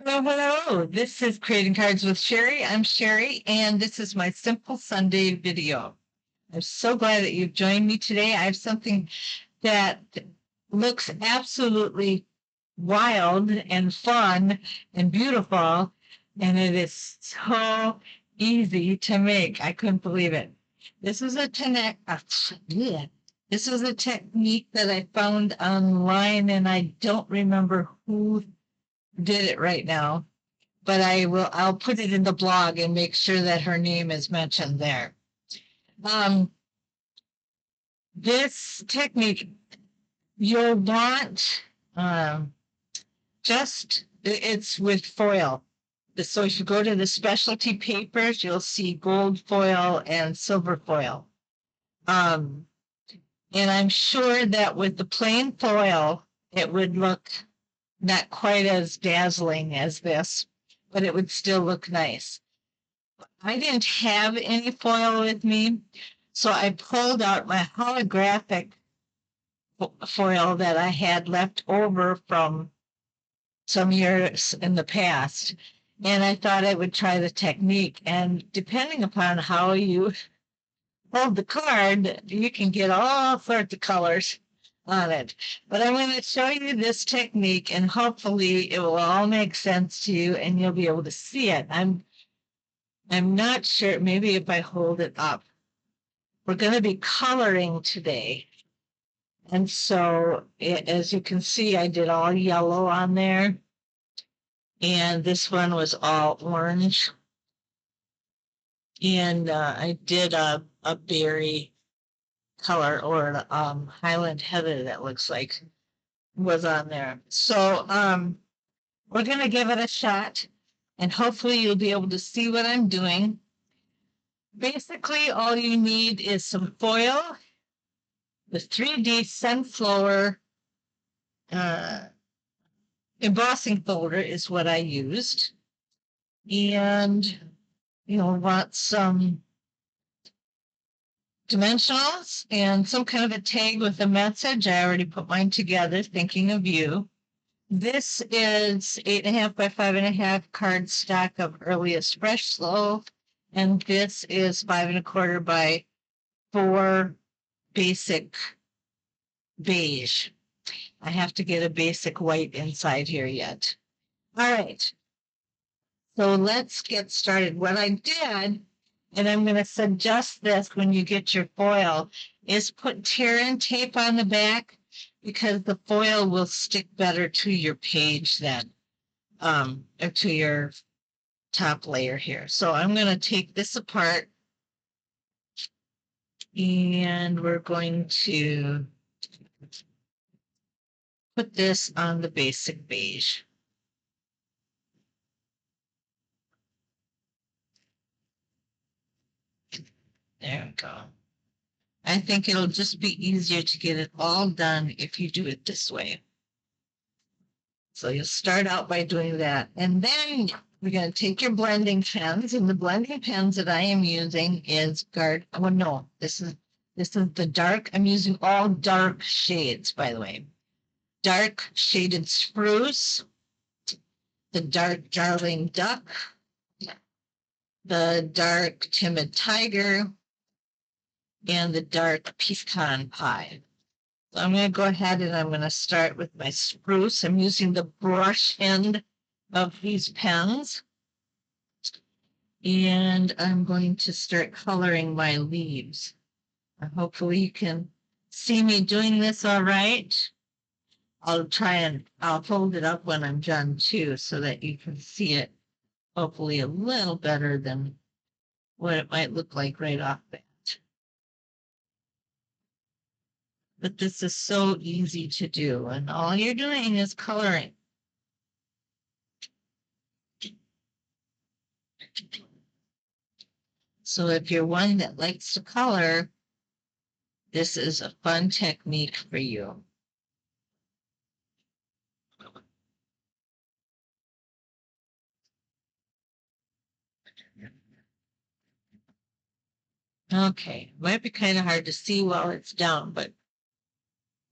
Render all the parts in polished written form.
Hello, hello. This is Creating Cards with Sherry. I'm Sherry, and this is my Simple Sunday video. I'm so glad that you've joined me today. I have something that looks absolutely wild and fun and beautiful, and it is so easy to make. I couldn't believe it. This is a This is a technique that I found online, and I don't remember who did it right now, but I'll put it in the blog and make sure that her name is mentioned there. Um, this technique, you'll want it's with foil. So if you go to the specialty papers, you'll see gold foil and silver foil. And I'm sure that with the plain foil, it would look not quite as dazzling as this, but it would still look nice. I didn't have any foil with me, so I pulled out my holographic foil that I had left over from some years in the past. And I thought I would try the technique. And depending upon how you hold the card, you can get all sorts of colors on it. But I'm going to show you this technique, and hopefully it will all make sense to you and you'll be able to see it. I'm not sure, maybe if I hold it up. We're going to be coloring today. And so, as you can see, I did all yellow on there. And this one was all orange. And I did a berry color, or Highland Heather, that looks like was on there. So we're going to give it a shot, and hopefully you'll be able to see what I'm doing. Basically, all you need is some foil. The 3D Sunflower embossing folder is what I used. And you'll want some dimensionals and some kind of a tag with a message. I already put mine together, thinking of you. This is 8.5 by 5.5 cardstock of Earliest Fresh Slow, and this is 5 1/4 by 4 basic beige. I have to get a basic white inside here yet. All right. So let's get started. What I did, and I'm going to suggest this when you get your foil, is put tear-in tape on the back, because the foil will stick better to your page then, or to your top layer here. So I'm going to take this apart, and we're going to put this on the basic beige. There we go. I think it'll just be easier to get it all done if you do it this way. So you'll start out by doing that. And then we're going to take your blending pens, and the blending pens that I am using is this is the dark. I'm using all dark shades, by the way. Dark Shaded Spruce, the dark Darling Duck, the dark Timid Tiger, and the dark Pecan Pie. So I'm going to go ahead and I'm going to start with my spruce. I'm using the brush end of these pens. And I'm going to start coloring my leaves. Hopefully you can see me doing this all right. I'll hold it up when I'm done too, so that you can see it hopefully a little better than what it might look like right off bat. But this is so easy to do, and all you're doing is coloring. So if you're one that likes to color, this is a fun technique for you. Okay, might be kind of hard to see while it's down, but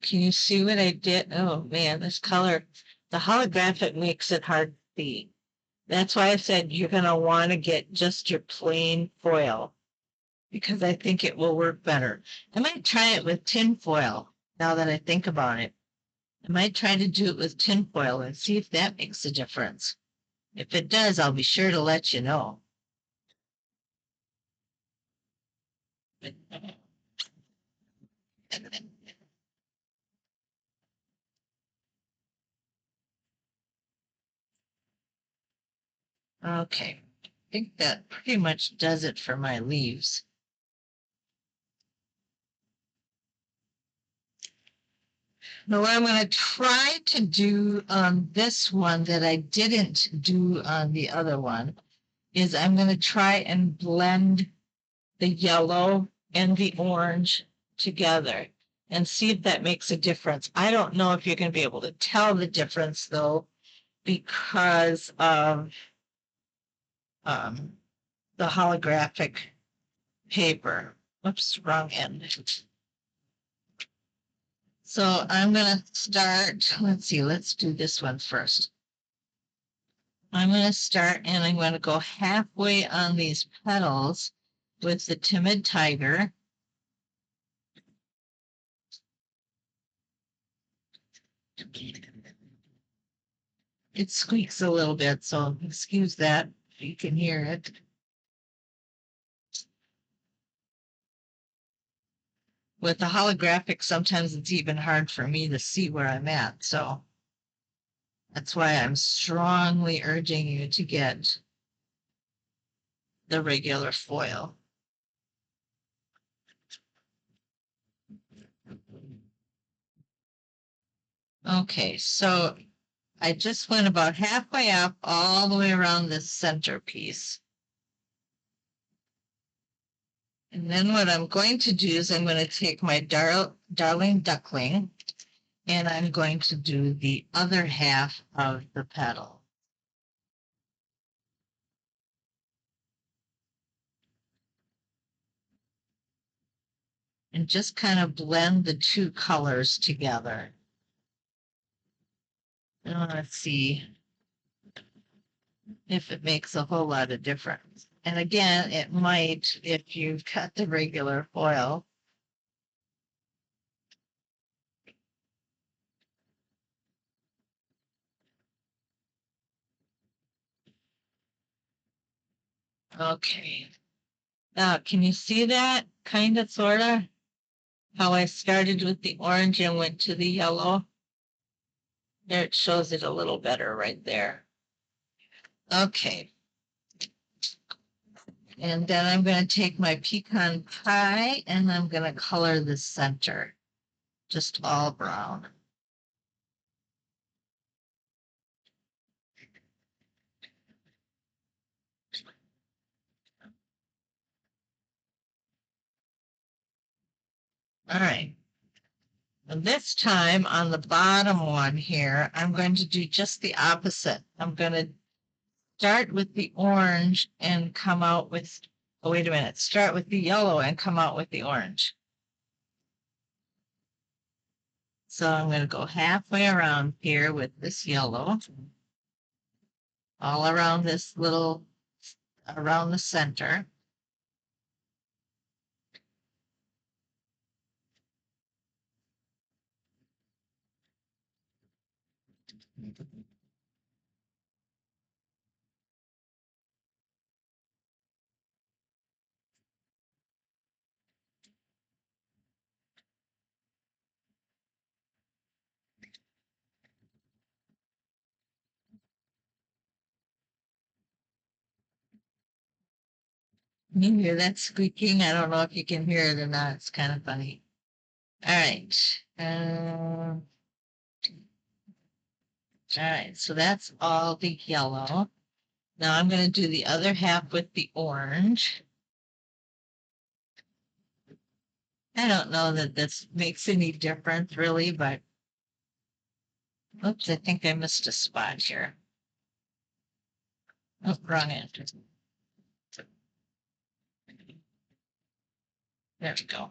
can you see what I did? Oh man, this color, the holographic makes it hard to see. That's why I said you're going to want to get just your plain foil because I think it will work better. I might try it with tin foil now that I think about it. I might try to do it with tin foil and see if that makes a difference. If it does, I'll be sure to let you know. Okay, I think that pretty much does it for my leaves. Now, what I'm going to try to do on this one that I didn't do on the other one is I'm going to try and blend the yellow and the orange together and see if that makes a difference. I don't know if you're going to be able to tell the difference though, because of the holographic paper. Oops, wrong end. So I'm going to start, let's see, let's do this one first. I'm going to start and I'm going to go halfway on these petals with the Timid Tiger. It squeaks a little bit, so excuse that if you can hear it. With the holographic, sometimes it's even hard for me to see where I'm at. So that's why I'm strongly urging you to get the regular foil. Okay, so I just went about halfway up all the way around this centerpiece. And then what I'm going to do is I'm going to take my Darling Duckling and I'm going to do the other half of the petal. And just kind of blend the two colors together. And let's see if it makes a whole lot of difference. And again, it might if you've got the regular foil. Okay. Now, can you see that? Kind of, sort of? How I started with the orange and went to the yellow? There it shows it a little better right there. Okay. And then I'm going to take my pecan pie and I'm going to color the center, just all brown. All right. And this time on the bottom one here, I'm going to do just the opposite. I'm going to start with the orange and come out with, oh, wait a minute, start with the yellow and come out with the orange. So I'm going to go halfway around here with this yellow, all around this little, around the center. Can you hear that squeaking? I don't know if you can hear it or not. It's kind of funny. All right. All right. So that's all the yellow. Now I'm going to do the other half with the orange. I don't know that this makes any difference really, but oops, I think I missed a spot here. Oh, wrong end. There we go.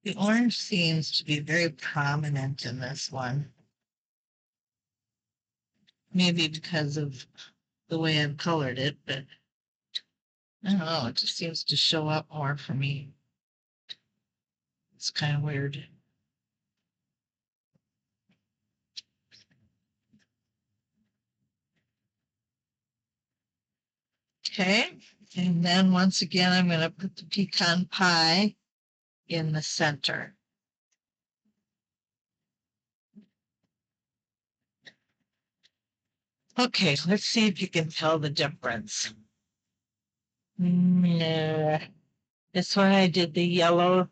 The orange seems to be very prominent in this one. Maybe because of the way I've colored it, but I don't know, it just seems to show up more for me. It's kind of weird. Okay, and then once again, I'm going to put the pecan pie in the center. Okay, let's see if you can tell the difference. This one I did the yellow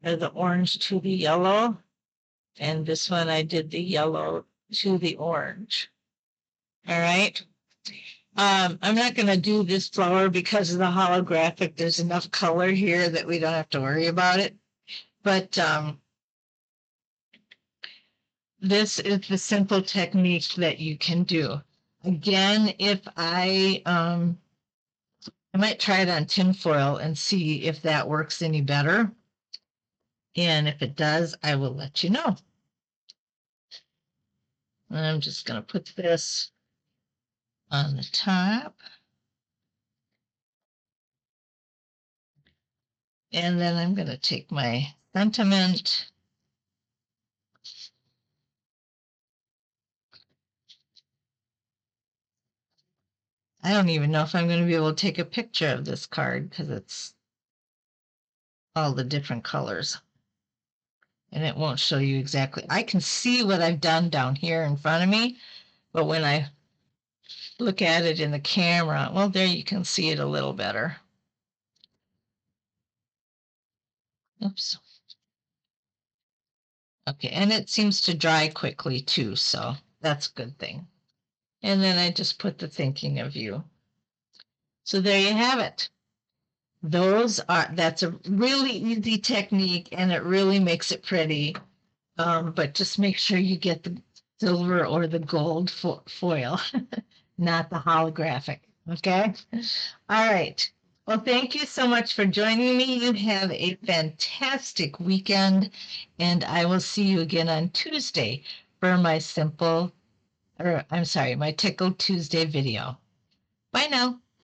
or the orange to the yellow, and this one I did the yellow to the orange. All right. I'm not going to do this flower because of the holographic. There's enough color here that we don't have to worry about it. But this is the simple technique that you can do. Again, if I might try it on tinfoil and see if that works any better. And if it does, I will let you know. And I'm just going to put this on the top. And then I'm going to take my sentiment. I don't even know if I'm going to be able to take a picture of this card because it's all the different colors. And it won't show you exactly. I can see what I've done down here in front of me, but when I look at it in the camera, well, there you can see it a little better. Oops. Okay, and it seems to dry quickly too, so that's a good thing. And then I just put the thinking of you. So there you have it. That's a really easy technique and it really makes it pretty. But just make sure you get the silver or the gold foil, not the holographic. Okay. All right. Well, thank you so much for joining me. You have a fantastic weekend, and I will see you again on Tuesday for my Tickle Tuesday video. Bye now.